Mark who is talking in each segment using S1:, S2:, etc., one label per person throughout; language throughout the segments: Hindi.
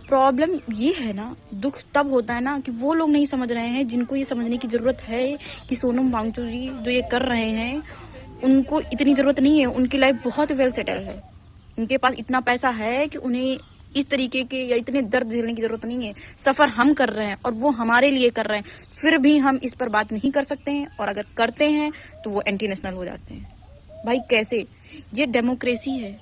S1: प्रॉब्लम ये है ना, दुख तब होता है ना कि वो लोग नहीं समझ रहे हैं जिनको ये समझने की जरूरत है कि सोनम वांगचुक जी जो ये कर रहे हैं उनको इतनी जरूरत नहीं है। उनकी लाइफ बहुत वेल सेटल है, उनके पास इतना पैसा है कि उन्हें इस तरीके के या इतने दर्द झेलने की जरूरत नहीं है। सफर हम कर रहे हैं और वो हमारे लिए कर रहे हैं, फिर भी हम इस पर बात नहीं कर सकते हैं, और अगर करते हैं तो वो एंटी नेशनल हो जाते हैं। भाई कैसे? ये डेमोक्रेसी है,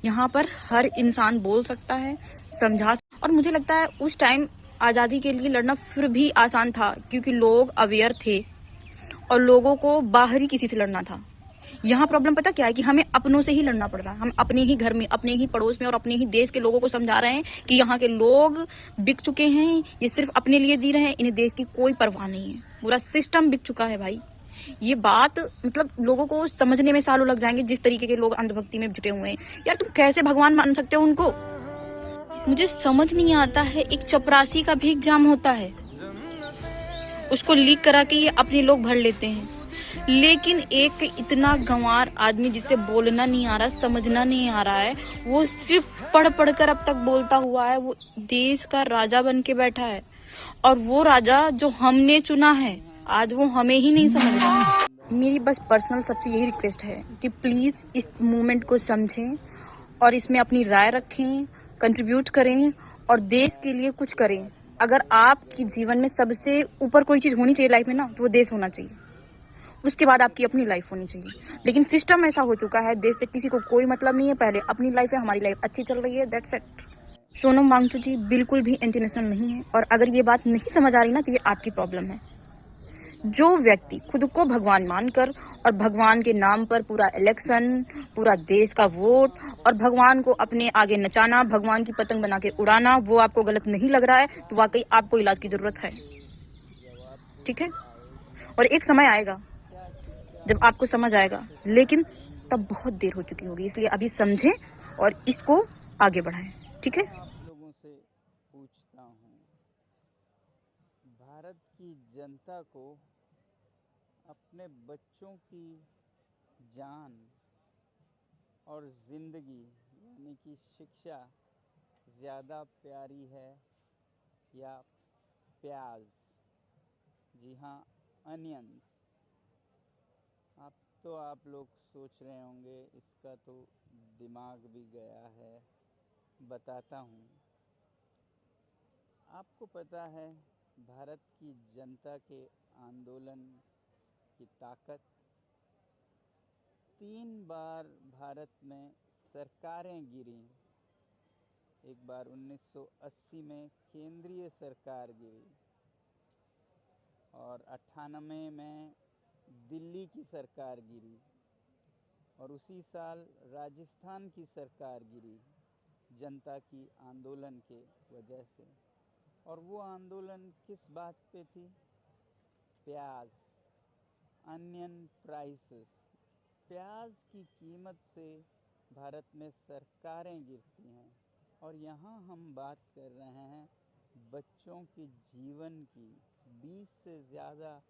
S1: यहाँ पर हर इंसान बोल सकता है, समझा। और मुझे लगता है उस टाइम आजादी के लिए लड़ना फिर भी आसान था, क्योंकि लोग अवेयर थे और लोगों को बाहरी किसी से लड़ना था। यहाँ प्रॉब्लम पता क्या है कि हमें अपनों से ही लड़ना पड़ रहा है। हम अपने ही घर में, अपने ही पड़ोस में और अपने ही देश के लोगों को समझा रहे हैं कि यहाँ के लोग बिक चुके हैं, ये सिर्फ अपने लिए जी रहे हैं, इन्हें देश की कोई परवाह नहीं है। पूरा सिस्टम बिक चुका है भाई। ये बात मतलब लोगों को समझने में सालों लग जाएंगे, जिस तरीके के लोग अंधभक्ति में जुटे हुए हैं। यार तुम कैसे भगवान मान सकते हो उनको? मुझे समझ नहीं आता है, एक चपरासी का भी एग्जाम होता है, उसको लीक करा के ये अपने लोग भर लेते हैं। लेकिन एक इतना गंवार आदमी जिसे बोलना नहीं आ रहा, समझना नहीं आ रहा है, वो सिर्फ पढ़ पढ़ कर अब तक बोलता हुआ है, वो देश का राजा बन के बैठा है। और वो राजा जो हमने चुना है, आज वो हमें ही नहीं समझ रहा। मेरी बस पर्सनल सबसे यही रिक्वेस्ट है कि प्लीज इस मूवमेंट को समझें और इसमें अपनी राय रखें, कंट्रीब्यूट करें और देश के लिए कुछ करें। अगर आपकी जीवन में सबसे ऊपर कोई चीज होनी चाहिए लाइफ में ना, तो वो देश होना चाहिए। उसके बाद आपकी अपनी लाइफ होनी चाहिए। लेकिन सिस्टम ऐसा हो चुका है, देश से किसी को कोई मतलब नहीं है। पहले अपनी लाइफ है, हमारी लाइफ अच्छी चल रही है, दैट्स इट। सोनम वांगचुक जी बिल्कुल भी एंटी नेशनल नहीं है, और अगर ये बात नहीं समझ आ रही ना, तो ये आपकी प्रॉब्लम है। जो व्यक्ति खुद को भगवान मानकर और भगवान के नाम पर पूरा इलेक्शन, पूरा देश का वोट और भगवान को अपने आगे नचाना, भगवान की पतंग बना के उड़ाना, वो आपको गलत नहीं लग रहा है, तो वाकई आपको इलाज की जरूरत है। ठीक है? और एक समय आएगा जब आपको समझ आएगा, लेकिन तब बहुत देर हो चुकी होगी। इसलिए अभी समझें और इसको आगे बढ़ाएं। ठीक है?
S2: आप लोगों से पूछता हूँ, भारत की जनता को अपने बच्चों की जान और ज़िंदगी यानी कि शिक्षा ज़्यादा प्यारी है या प्याज? जी हाँ, अनियंस। आप लोग सोच रहे होंगे इसका तो दिमाग भी गया है। बताता हूँ। आपको पता है भारत की जनता के आंदोलन की ताकत? 3 बार भारत में सरकारें गिरी। एक बार 1980 में केंद्रीय सरकार गिरी और 98 में दिल्ली की सरकार गिरी, और उसी साल राजस्थान की सरकार गिरी जनता की आंदोलन के वजह से। और वो आंदोलन किस बात पे थी? प्याज, अनियन प्राइसेस। प्याज की कीमत से भारत में सरकारें गिरती हैं। और यहाँ हम बात कर रहे हैं बच्चों के जीवन की। 20 से ज़्यादा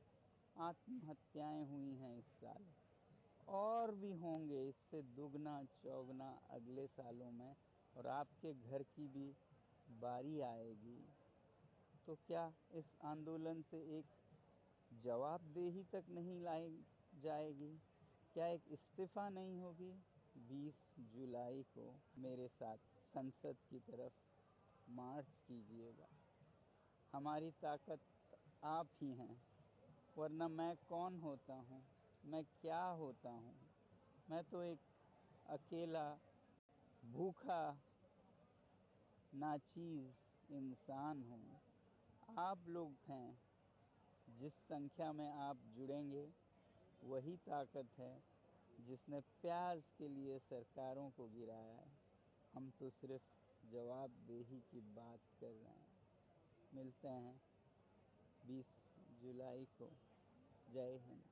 S2: आत्महत्याएं हुई हैं इस साल, और भी होंगे इससे दुगना चौगना अगले सालों में, और आपके घर की भी बारी आएगी। तो क्या इस आंदोलन से एक जवाबदेही तक नहीं लाई जाएगी? क्या एक इस्तीफ़ा नहीं होगी? 20 जुलाई को मेरे साथ संसद की तरफ मार्च कीजिएगा। हमारी ताकत आप ही हैं, वरना मैं कौन होता हूँ? मैं क्या होता हूँ? मैं तो एक अकेला, भूखा, नाचीज़ इंसान हूँ। आप लोग हैं, जिस संख्या में आप जुड़ेंगे वही ताकत है जिसने प्याज के लिए सरकारों को गिराया है। हम तो सिर्फ जवाबदेही की बात कर रहे हैं। मिलते हैं 20 जुलाई को। जय हिंद।